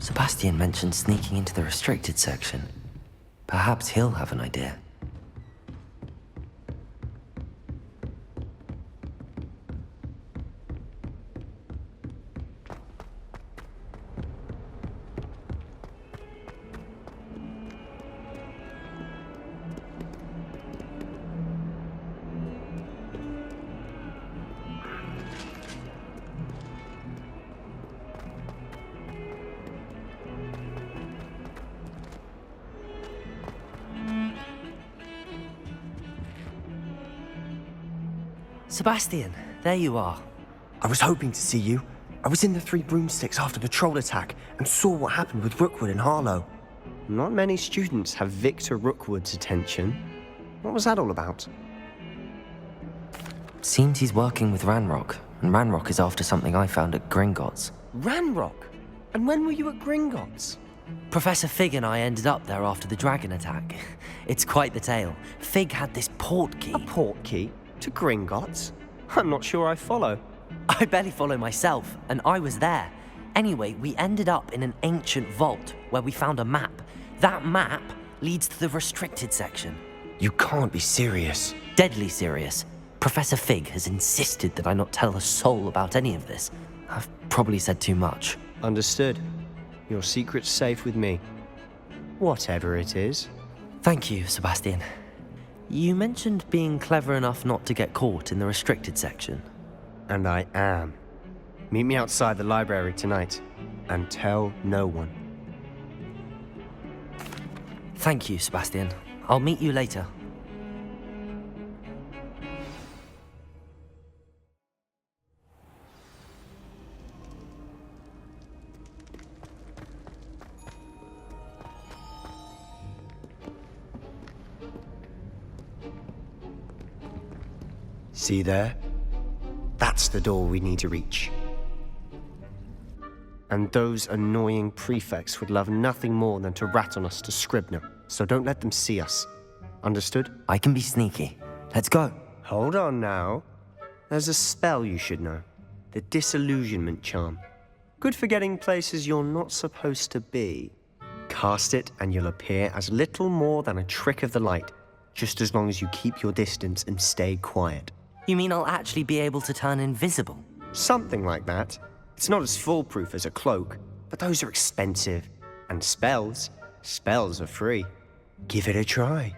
Sebastian mentioned sneaking into the restricted section. Perhaps he'll have an idea. Sebastian, there you are. I was hoping to see you. I was in the Three Broomsticks after the troll attack and saw what happened with Rookwood and Harlow. Not many students have Victor Rookwood's attention. What was that all about? Seems he's working with Ranrock, and Ranrock is after something I found at Gringotts. Ranrock? And when were you at Gringotts? Professor Fig and I ended up there after the dragon attack. It's quite the tale. Fig had this port key. A port key? To Gringotts? I'm not sure I follow. I barely follow myself, and I was there. Anyway, we ended up in an ancient vault where we found a map. That map leads to the restricted section. You can't be serious. Deadly serious. Professor Fig has insisted that I not tell a soul about any of this. I've probably said too much. Understood. Your secret's safe with me. Whatever it is. Thank you, Sebastian. You mentioned being clever enough not to get caught in the restricted section. And I am. Meet me outside the library tonight, and tell no one. Thank you, Sebastian. I'll meet you later. See there? That's the door we need to reach. And those annoying prefects would love nothing more than to rat on us to Scribner, so don't let them see us. Understood? I can be sneaky. Let's go. Hold on now. There's a spell you should know. The Disillusionment Charm. Good for getting places you're not supposed to be. Cast it and you'll appear as little more than a trick of the light, just as long as you keep your distance and stay quiet. You mean I'll actually be able to turn invisible? Something like that. It's not as foolproof as a cloak, but those are expensive. And spells are free. Give it a try.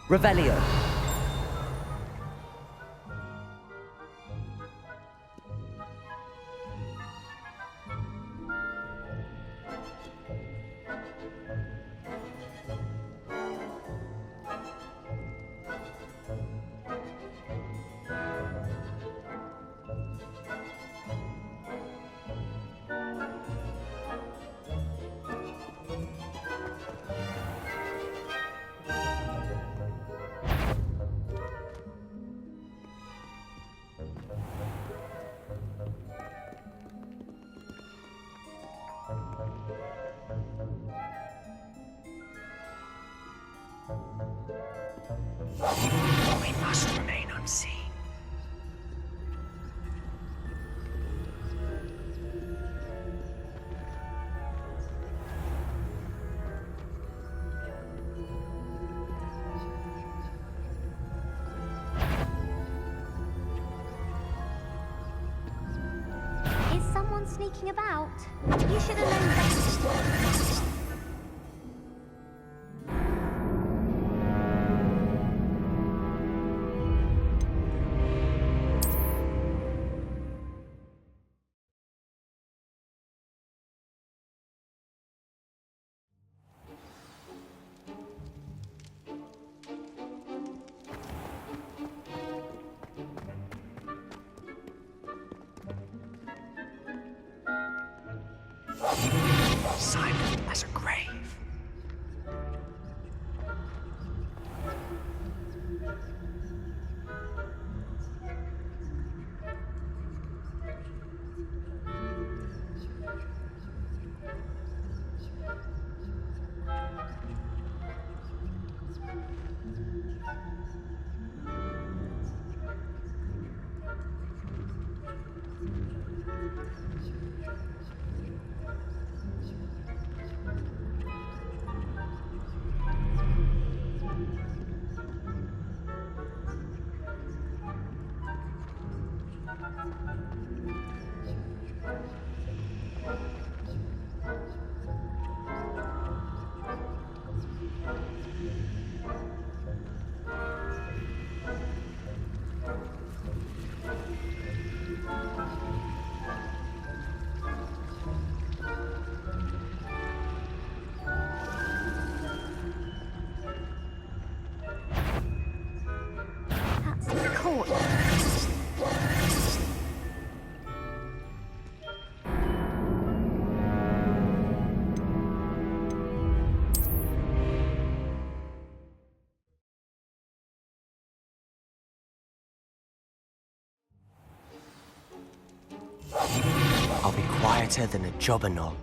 Revelio. sneaking about. You should have known better. Silent as a grave. That's the court. I'll be quieter than a jobberknoll.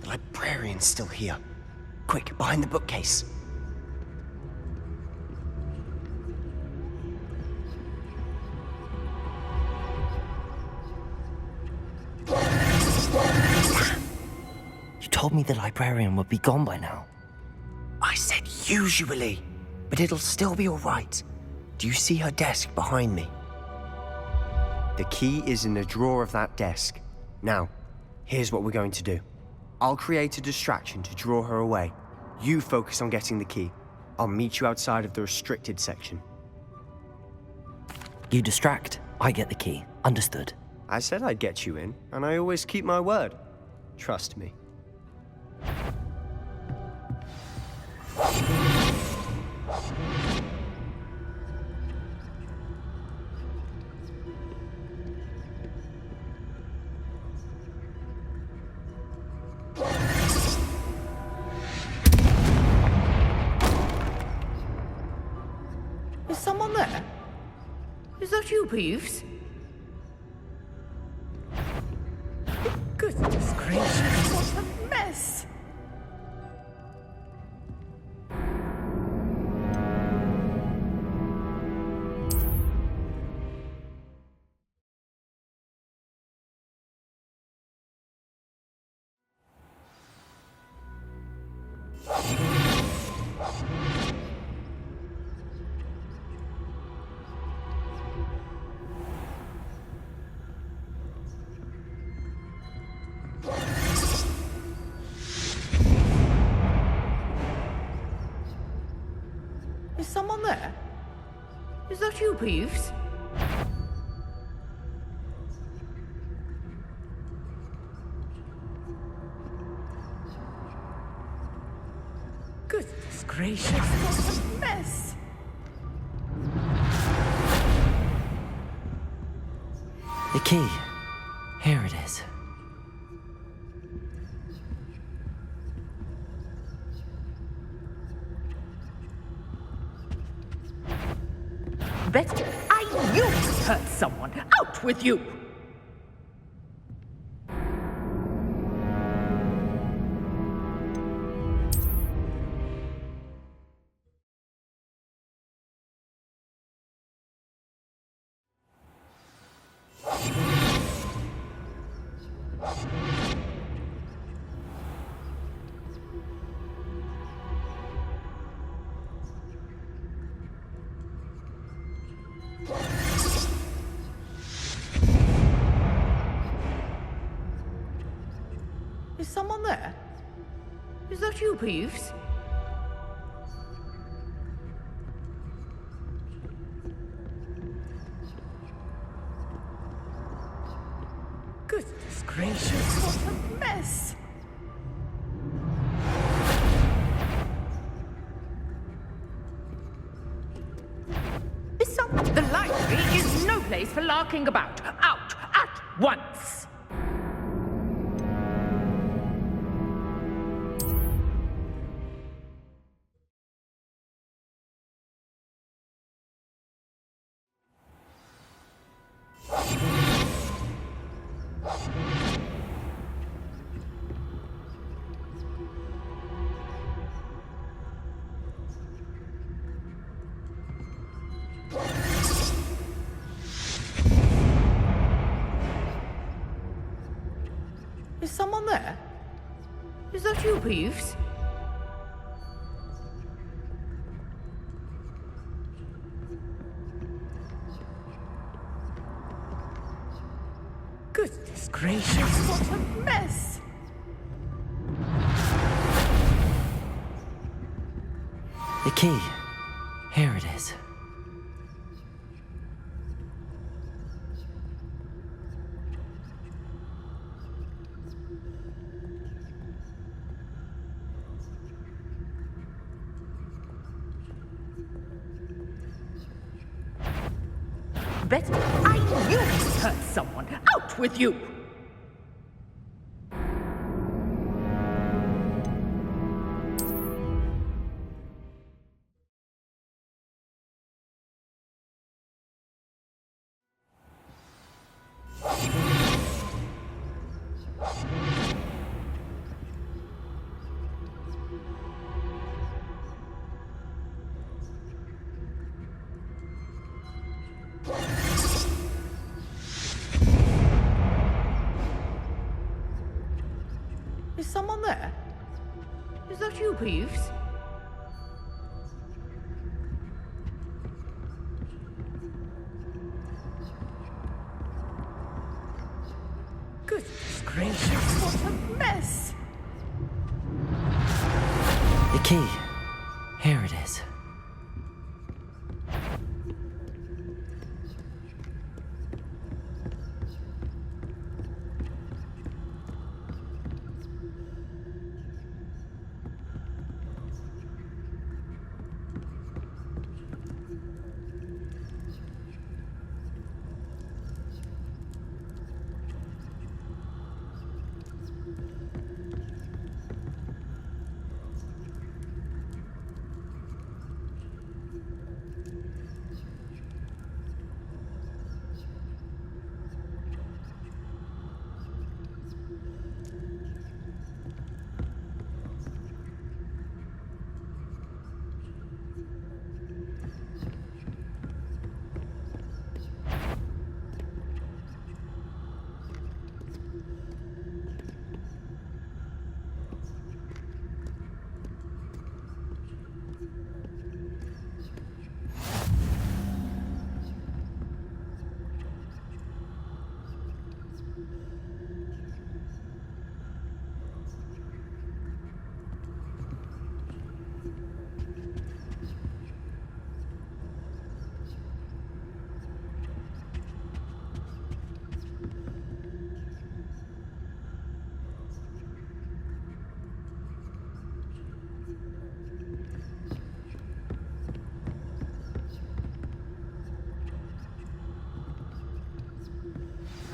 The librarian's still here. Quick, behind the bookcase. You told me the librarian would be gone by now. I said usually, but it'll still be all right. Do you see her desk behind me? The key is in the drawer of that desk. Now, here's what we're going to do. I'll create a distraction to draw her away. You focus on getting the key. I'll meet you outside of the restricted section. You distract, I get the key. Understood. I said I'd get you in, and I always keep my word. Trust me. Is someone there? Is that you, Peeves? Goodness gracious, what a mess! you, Peeves? Goodness gracious, what a mess! The key. Here it is. Betty, I knew it hurt someone. Out with you! Is someone there? Is that you, Peeves? Goodness gracious, what a mess! The library is no place for larking about. Out at once! Is someone there? Is that you, Peeves? Goodness gracious, what a mess! The key. Here it is. Betty, I knew it hurt someone. Out with you! Is someone there? Is that you, Peeves? Goodness gracious, what a mess! The key. Here it is.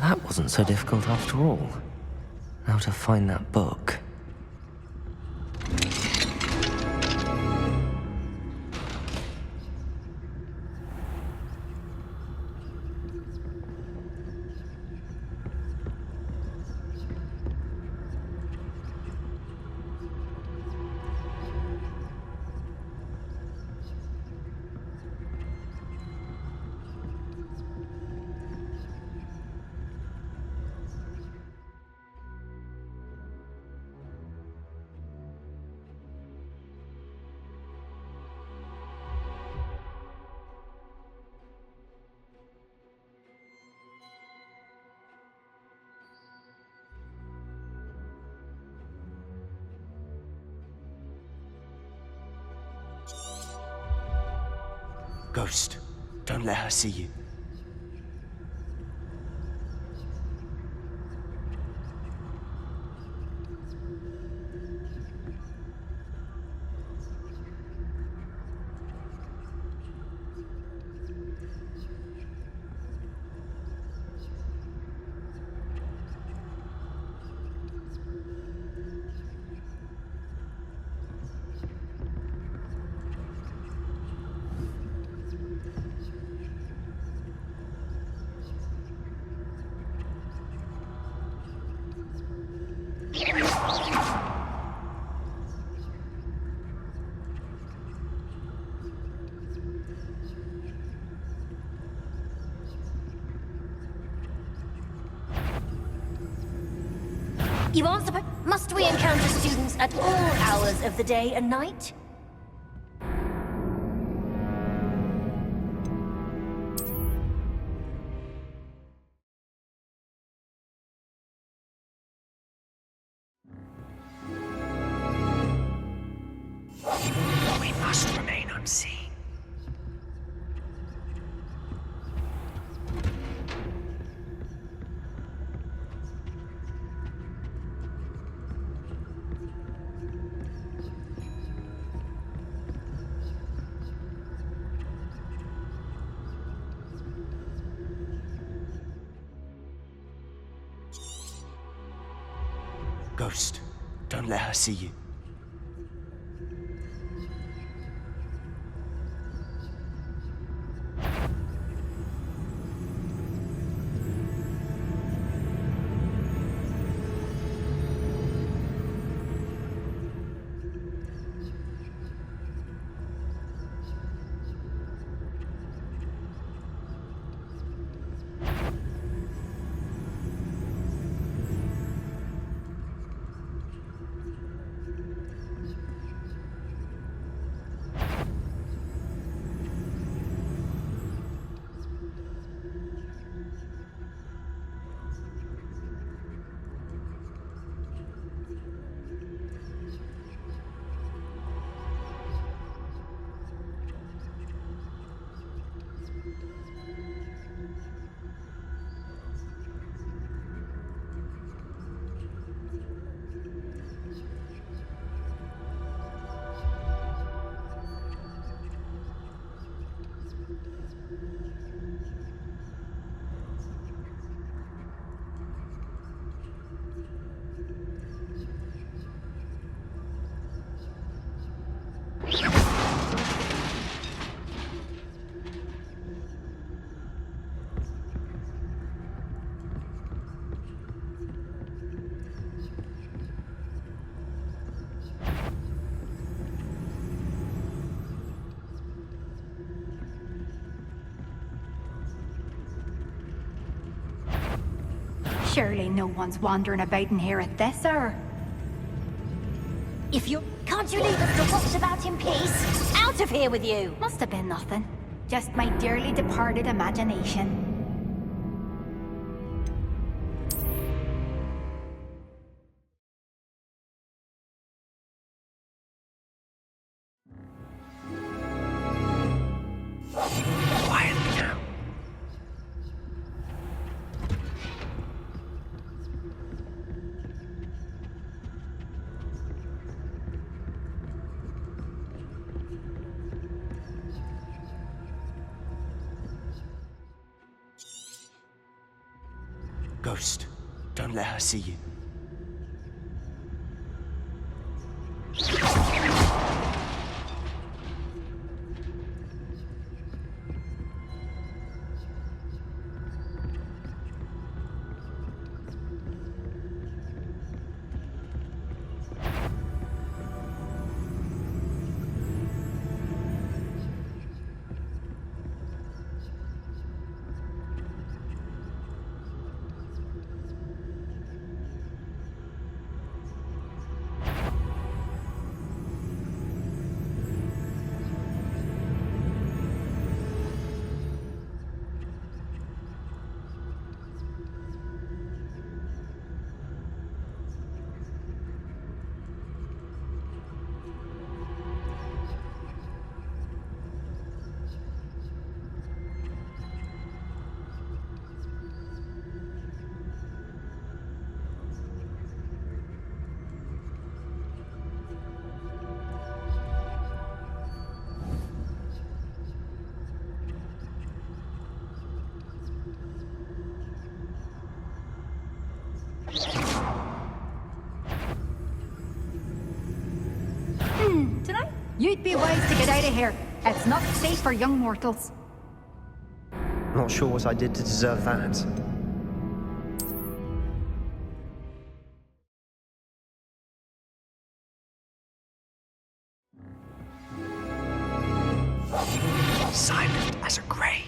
That wasn't so difficult after all. Now to find that book. Ghost, don't let her see you. You aren't supposed... Must we encounter students at all hours of the day and night? We must remain unseen. Ghost, don't let her see you. Surely no one's wandering about in here at this hour. If you... Can't you leave us to watch about in peace? Out of here with you! Must have been nothing. Just my dearly departed imagination. Quietly now. Ghost, don't let her see you. Tonight? You'd be wise to get out of here. It's not safe for young mortals. Not sure what I did to deserve that. Silent as a grave.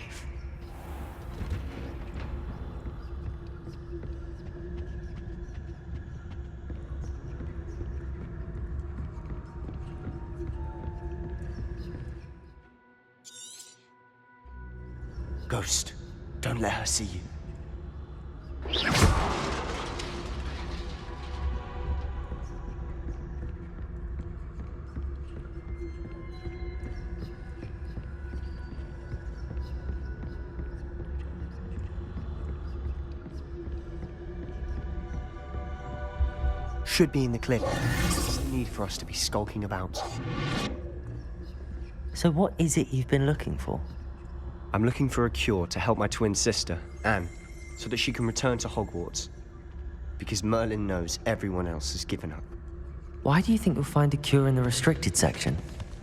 Ghost, don't let her see you. Should be in the clip. There's no need for us to be skulking about. So what is it you've been looking for? I'm looking for a cure to help my twin sister, Anne, so that she can return to Hogwarts. Because Merlin knows everyone else has given up. Why do you think you'll find a cure in the restricted section?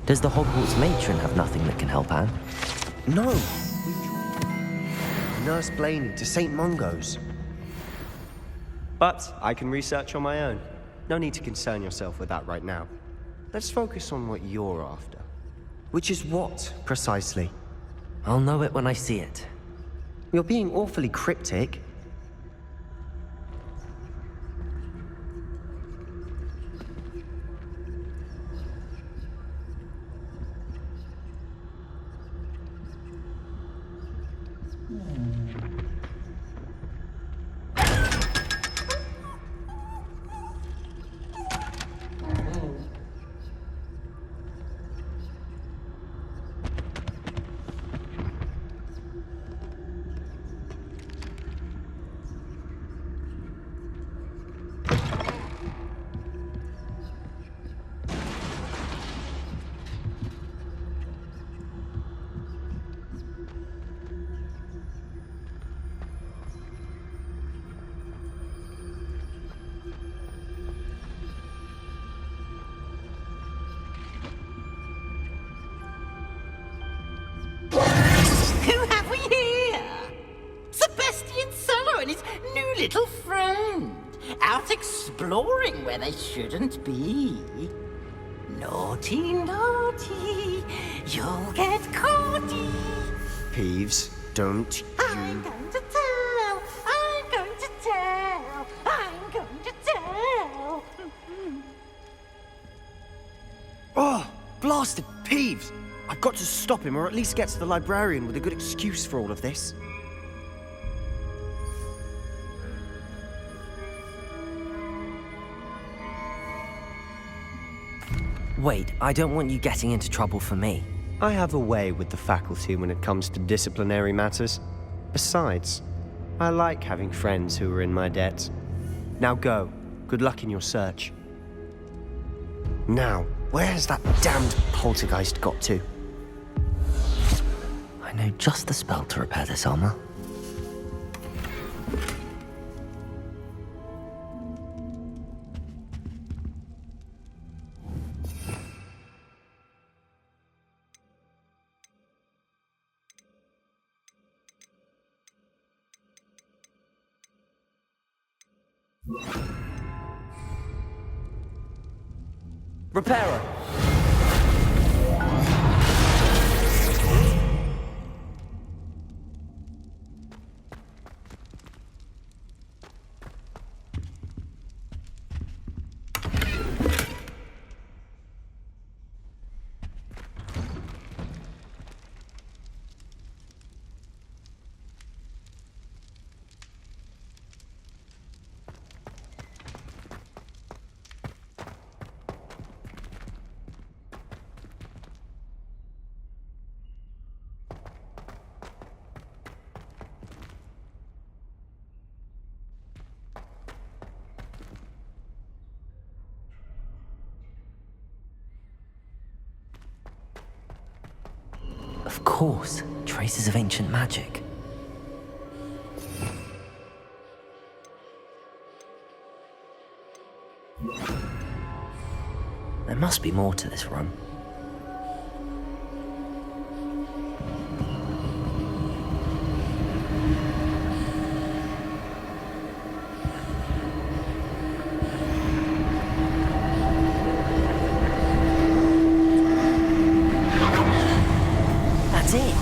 Does the Hogwarts matron have nothing that can help Anne? No! Nurse Blaney to St. Mungo's. But I can research on my own. No need to concern yourself with that right now. Let's focus on what you're after. Which is what, precisely? I'll know it when I see it. You're being awfully cryptic. Little friend, out exploring where they shouldn't be. Naughty, naughty, you'll get caughty. Peeves, don't I'm going to tell, I'm going to tell, I'm going to tell. Oh, blasted Peeves! I've got to stop him, or at least get to the librarian with a good excuse for all of this. Wait, I don't want you getting into trouble for me. I have a way with the faculty when it comes to disciplinary matters. Besides, I like having friends who are in my debt. Now go. Good luck in your search. Now, where has that damned poltergeist got to? I know just the spell to repair this armor. Reparo! Of course, traces of ancient magic. There must be more to this room. That's it.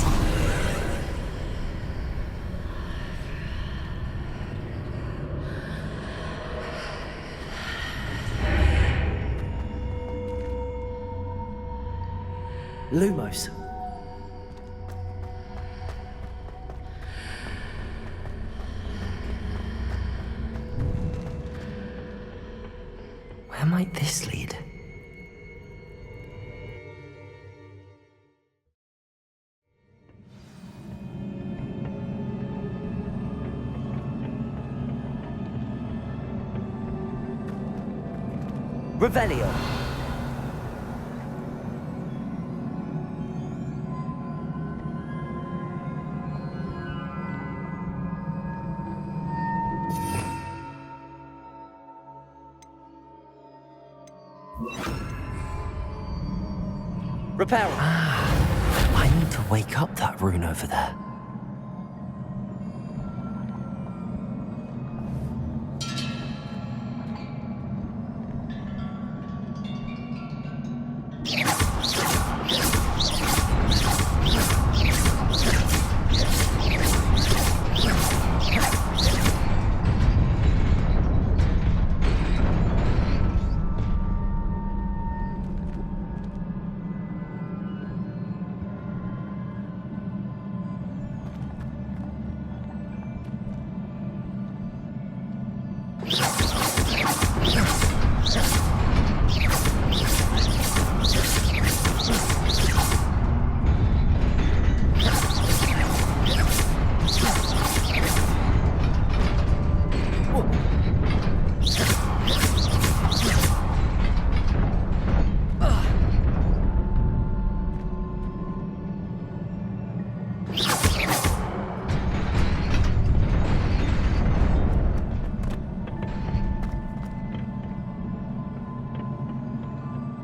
Lumos. Where might this lead? Revelio. Reparo. I need to wake up that rune over there.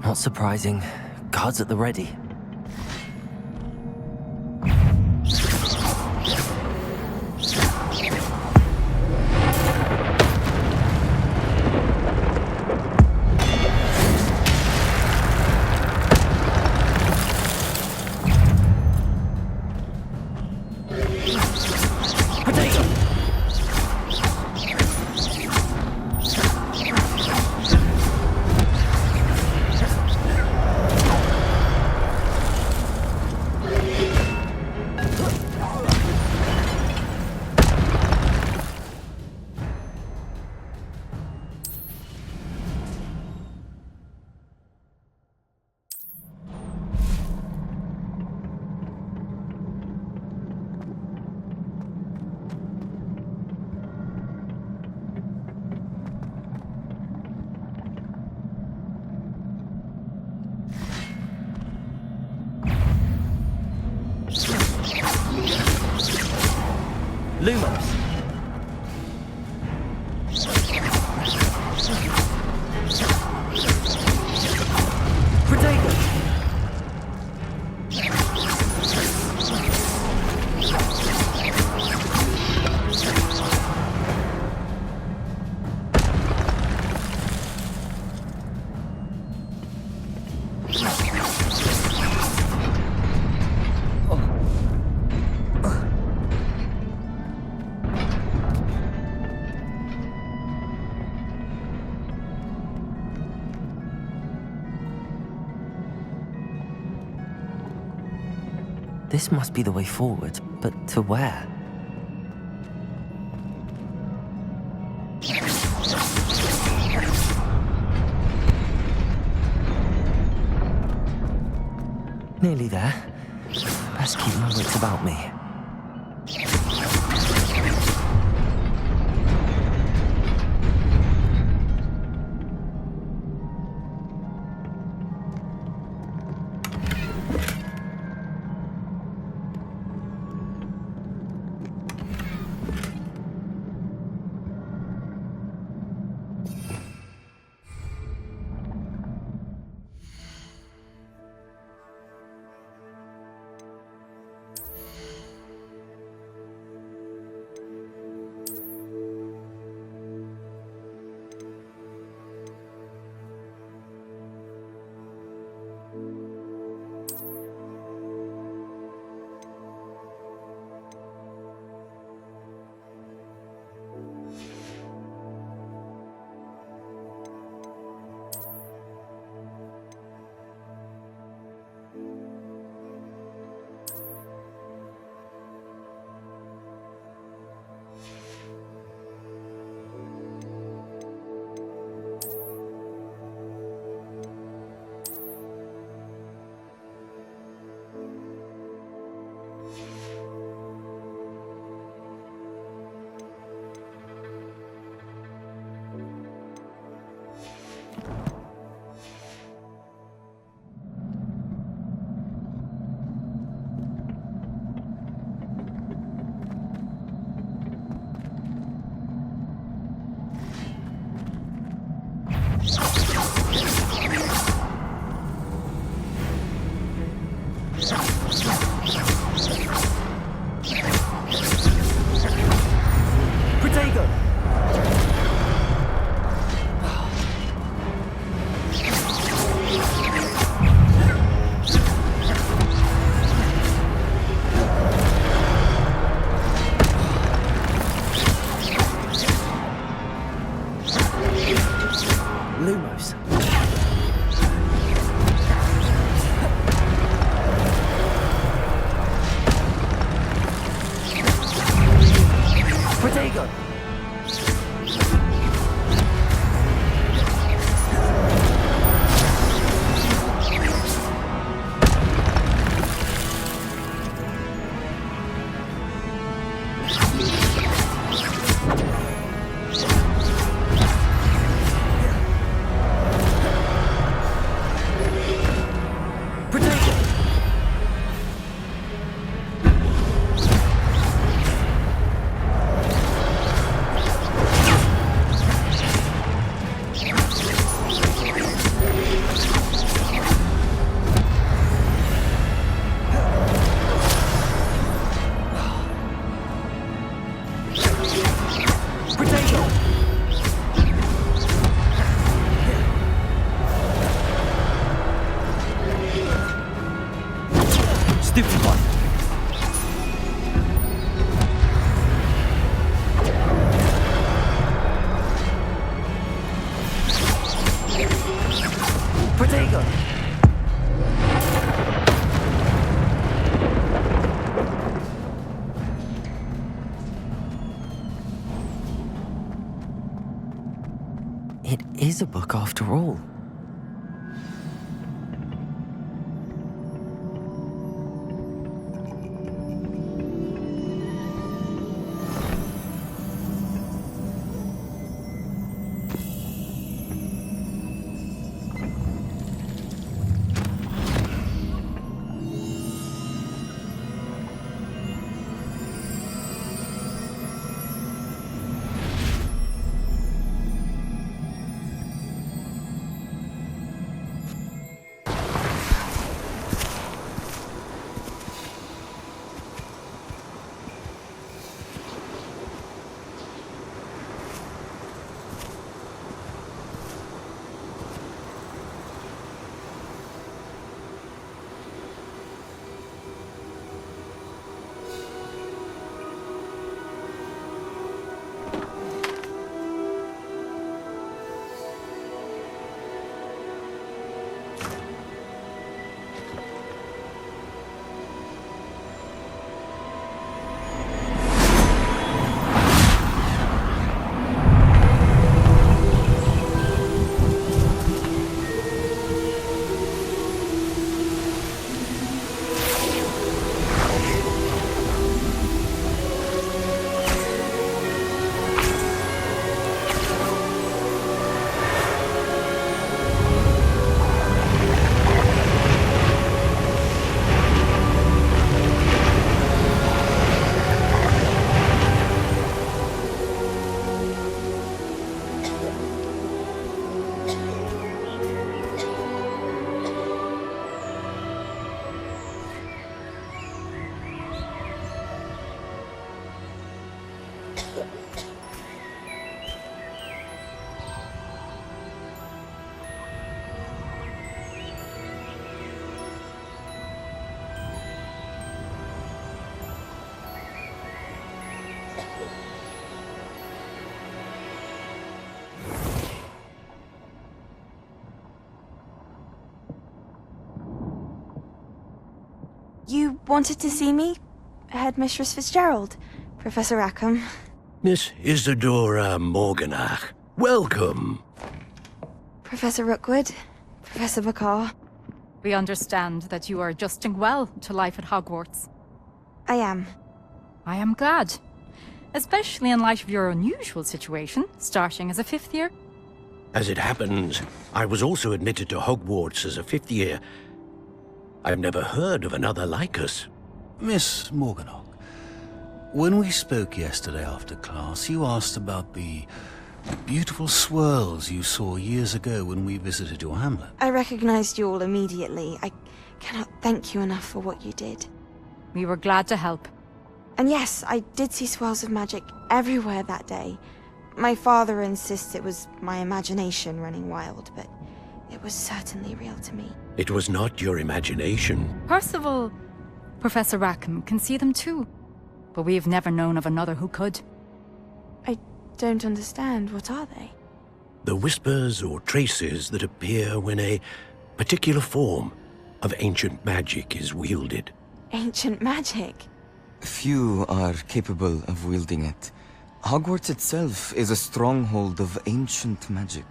Not surprising. Guards at the ready. Lumos. Protego. This must be the way forward, but to where? Nearly there. Best keep my wits about me. Lumos. Protego. Stupid one. Protego. It is a book after all. wanted to see me? Headmistress Fitzgerald, Professor Rackham. Miss Isadora Morganach, welcome. Professor Rookwood, Professor McCaw. We understand that you are adjusting well to life at Hogwarts. I am. I am glad. Especially in light of your unusual situation, starting as a 5th year. As it happens, I was also admitted to Hogwarts as a 5th year. I've never heard of another like us. Miss Morganach, when we spoke yesterday after class, you asked about the beautiful swirls you saw years ago when we visited your hamlet. I recognized you all immediately. I cannot thank you enough for what you did. We were glad to help. And yes, I did see swirls of magic everywhere that day. My father insists it was my imagination running wild, but it was certainly real to me. It was not your imagination. Percival, Professor Rackham can see them too. But we have never known of another who could. I don't understand. What are they? The whispers or traces that appear when a particular form of ancient magic is wielded. Ancient magic? Few are capable of wielding it. Hogwarts itself is a stronghold of ancient magic.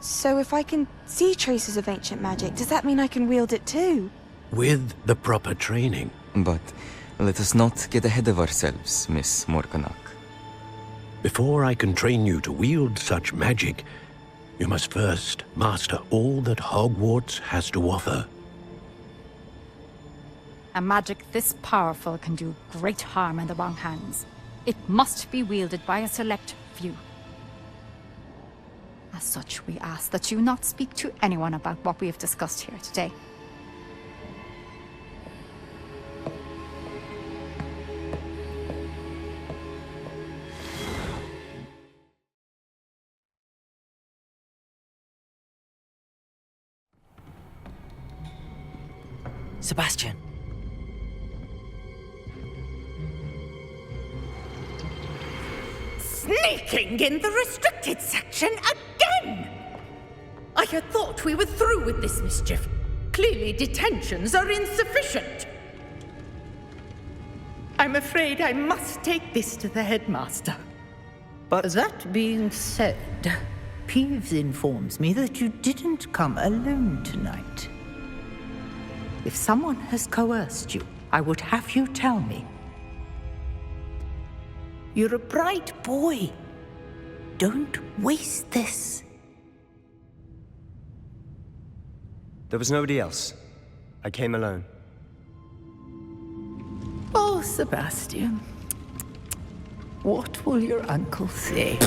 So if I can see traces of ancient magic, does that mean I can wield it too? With the proper training. But let us not get ahead of ourselves, Miss Morganach. Before I can train you to wield such magic, you must first master all that Hogwarts has to offer. A magic this powerful can do great harm in the wrong hands. It must be wielded by a select few. As such, we ask that you not speak to anyone about what we have discussed here today. Sebastian. Sneaking in the restricted section again! I had thought we were through with this mischief. Clearly detentions are insufficient. I'm afraid I must take this to the headmaster. But That being said, Peeves informs me that you didn't come alone tonight. If someone has coerced you, I would have you tell me. You're a bright boy. Don't waste this. there was nobody else. I came alone. Oh, Sebastian. What will your uncle say?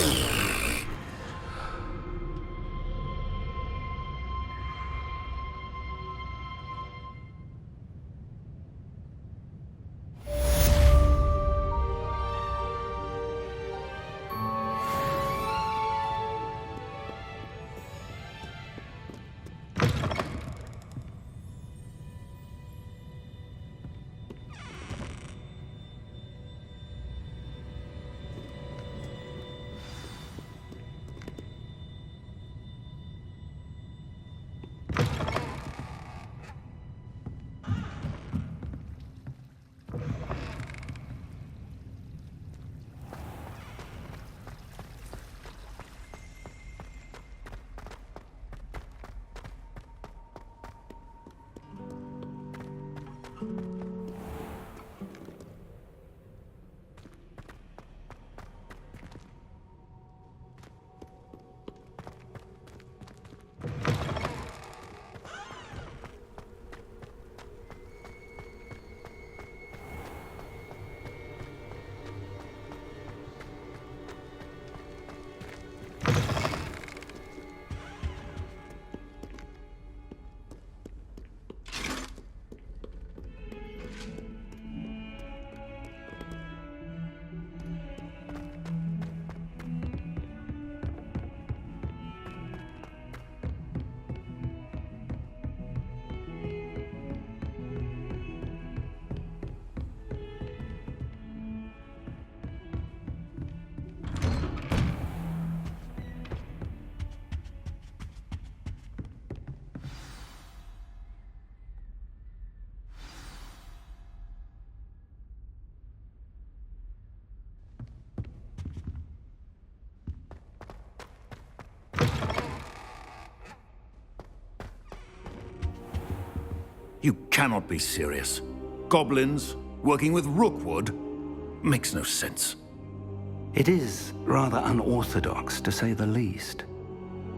You cannot be serious. Goblins working with Rookwood makes no sense. It is rather unorthodox, to say the least.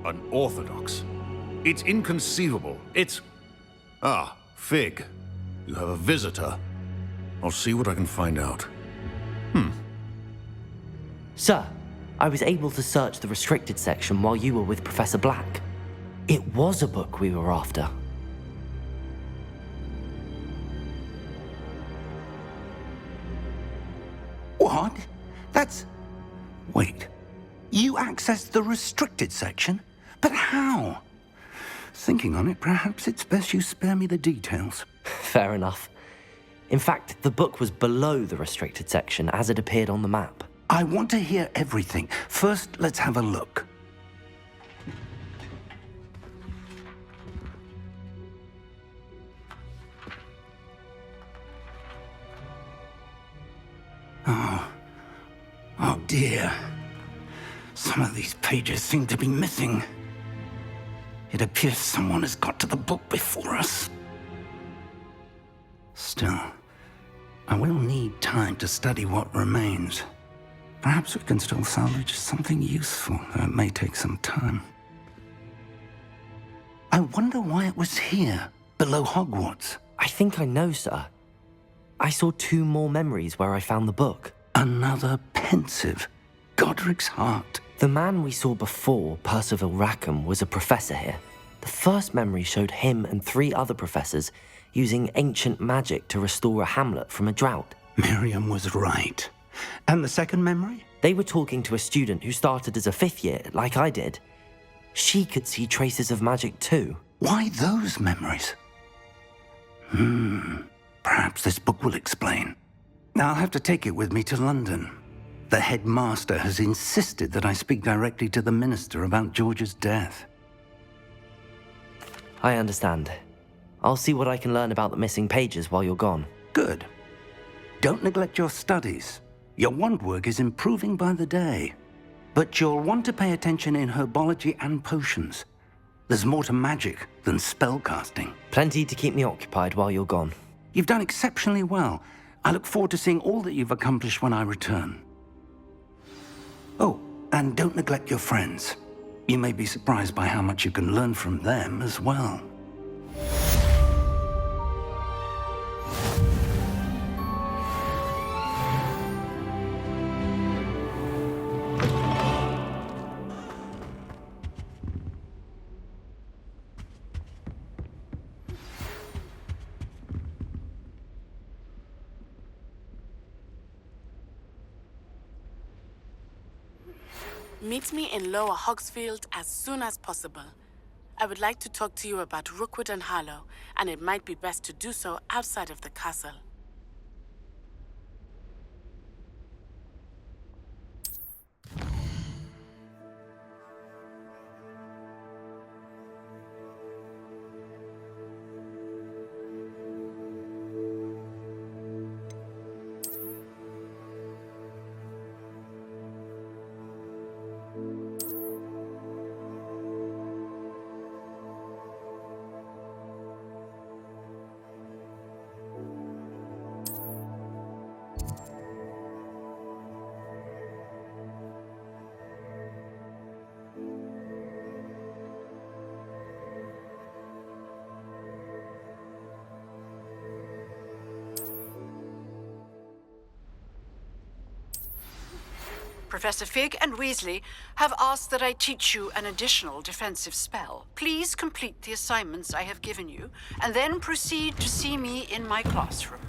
Unorthodox? It's inconceivable. It's... Ah, Fig. You have a visitor. I'll see what I can find out. Sir, I was able to search the restricted section while you were with Professor Black. It was a book we were after. What? That's... Wait. You accessed the restricted section? But how? Thinking on it, perhaps it's best you spare me the details. Fair enough. In fact, the book was below the restricted section as it appeared on the map. I want to hear everything. First, let's have a look. Oh dear. Some of these pages seem to be missing. It appears someone has got to the book before us. Still, I will need time to study what remains. Perhaps we can still salvage something useful, though it may take some time. I wonder why it was here, below Hogwarts. I think I know, sir. I saw 2 more memories where I found the book. Another pensive. Godric's heart. The man we saw before, Percival Rackham, was a professor here. The first memory showed him and 3 other professors using ancient magic to restore a hamlet from a drought. Miriam was right. And the second memory? They were talking to a student who started as a 5th year, like I did. She could see traces of magic too. Why those memories? Perhaps this book will explain. I'll have to take it with me to London. The headmaster has insisted that I speak directly to the minister about George's death. I understand. I'll see what I can learn about the missing pages while you're gone. Good. Don't neglect your studies. Your wand work is improving by the day. But you'll want to pay attention in herbology and potions. There's more to magic than spellcasting. Plenty to keep me occupied while you're gone. You've done exceptionally well. I look forward to seeing all that you've accomplished when I return. Oh, and don't neglect your friends. You may be surprised by how much you can learn from them as well. Meet me in Lower Hogsfield as soon as possible. I would like to talk to you about Rookwood and Harlow, and it might be best to do so outside of the castle. Professor Fig and Weasley have asked that I teach you an additional defensive spell. Please complete the assignments I have given you, and then proceed to see me in my classroom.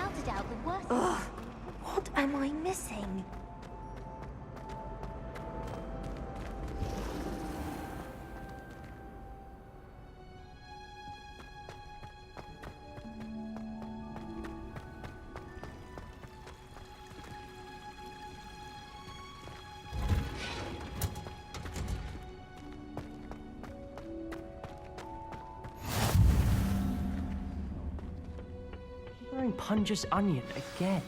without a doubt the worst. Ugh, what am I missing? Wearing Punja's onion again.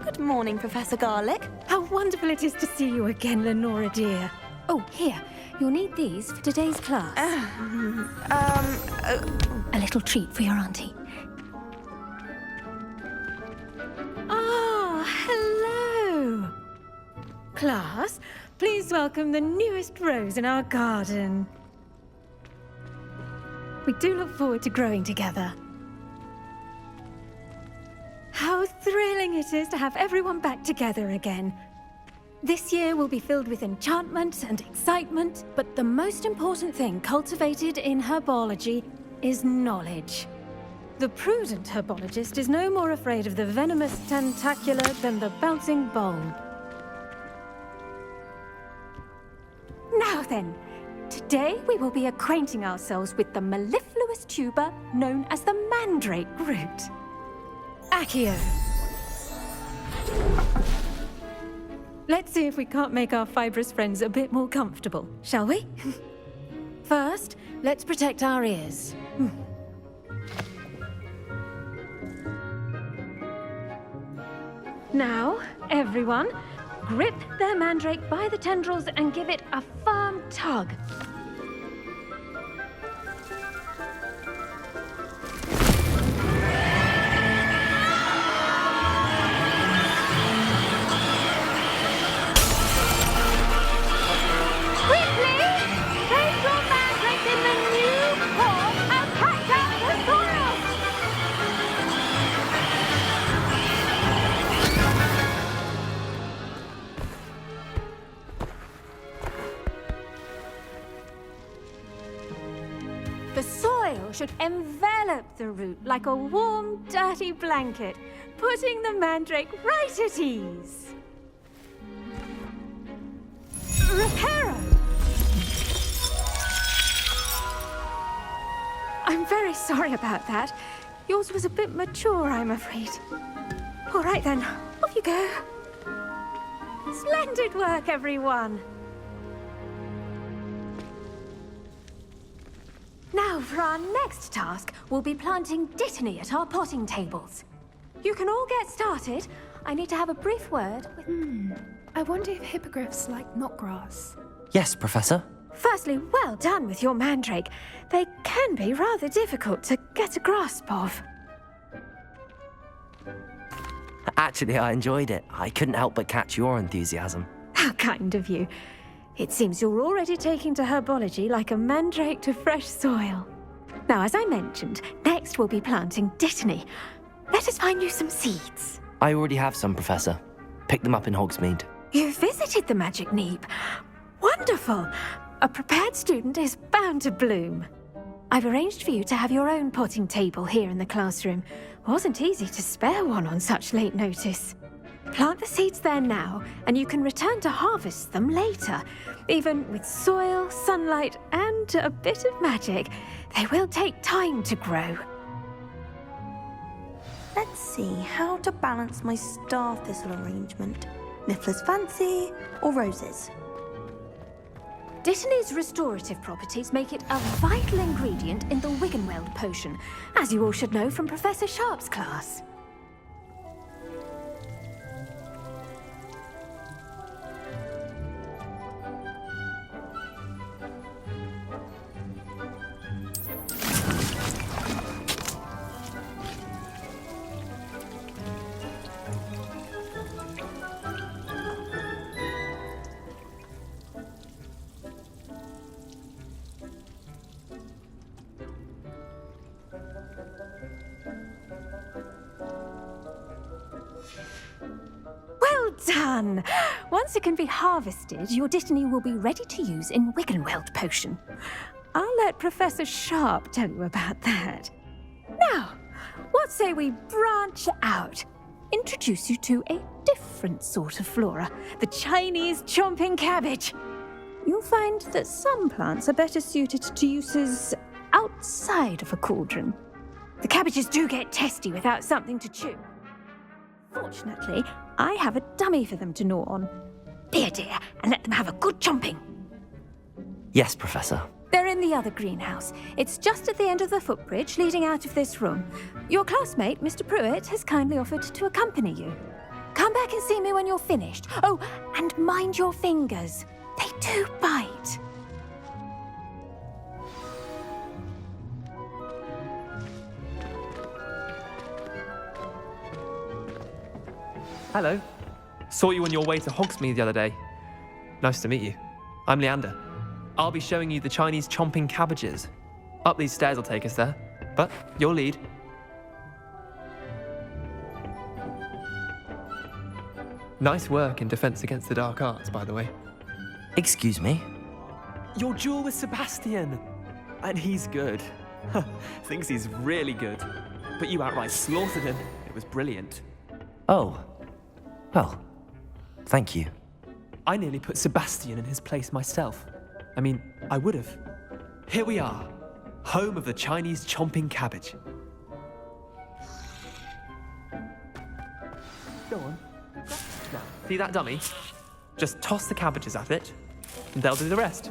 Good morning, Professor Garlic. How wonderful it is to see you again, Lenora dear. Oh, here. You'll need these for today's class. A little treat for your auntie. Ah, hello. Class, please welcome the newest rose in our garden. We do look forward to growing together. How thrilling it is to have everyone back together again. This year will be filled with enchantment and excitement, but the most important thing cultivated in herbology is knowledge. The prudent herbologist is no more afraid of the venomous tentacular than the bouncing bulb. Now then, today we will be acquainting ourselves with the mellifluous tuber known as the mandrake root. Accio. Let's see if we can't make our fibrous friends a bit more comfortable, shall we? First, let's protect our ears. Now, everyone, grip their mandrake by the tendrils and give it a firm tug. The soil should envelop the root like a warm, dirty blanket, putting the mandrake right at ease. Reparo! I'm very sorry about that. Yours was a bit mature, I'm afraid. All right then, off you go. Splendid work, everyone. Now, for our next task, we'll be planting dittany at our potting tables. You can all get started. I need to have a brief word with... I wonder if hippogriffs like knotgrass. Yes, Professor. Firstly, well done with your mandrake. They can be rather difficult to get a grasp of. Actually, I enjoyed it. I couldn't help but catch your enthusiasm. How kind of you. It seems you're already taking to herbology like a mandrake to fresh soil. Now, as I mentioned, next we'll be planting dittany. Let us find you some seeds. I already have some, Professor. Picked them up in Hogsmeade. You visited the Magic Neep. Wonderful! A prepared student is bound to bloom. I've arranged for you to have your own potting table here in the classroom. Wasn't easy to spare one on such late notice. Plant the seeds there now, and you can return to harvest them later. Even with soil, sunlight, and a bit of magic, they will take time to grow. Let's see how to balance my star thistle arrangement. Niffler's fancy or roses? Dittany's restorative properties make it a vital ingredient in the Wiggenweld potion, as you all should know from Professor Sharp's class. Well done! Once it can be harvested, your Dittany will be ready to use in Wiggenweld potion. I'll let Professor Sharp tell you about that. Now, what say we branch out? Introduce you to a different sort of flora, the Chinese chomping cabbage. You'll find that some plants are better suited to uses outside of a cauldron. The cabbages do get testy without something to chew. Fortunately, I have a dummy for them to gnaw on. Be a dear and let them have a good chomping. Yes, Professor. They're in the other greenhouse. It's just at the end of the footbridge leading out of this room. Your classmate, Mr. Pruitt, has kindly offered to accompany you. Come back and see me when you're finished. Oh, and mind your fingers. They do bite. Hello. Saw you on your way to Hogsmeade the other day. Nice to meet you. I'm Leander. I'll be showing you the Chinese chomping cabbages. Up these stairs will take us there, but your lead. Nice work in Defense Against the Dark Arts, by the way. Excuse me? Your duel with Sebastian. And he's good. Thinks he's really good. But you outright slaughtered him. It was brilliant. Oh. Well, thank you. I nearly put Sebastian in his place myself. I mean, I would have. Here we are, home of the Chinese chomping cabbage. Go on. Now, see that dummy? Just toss the cabbages at it, and they'll do the rest.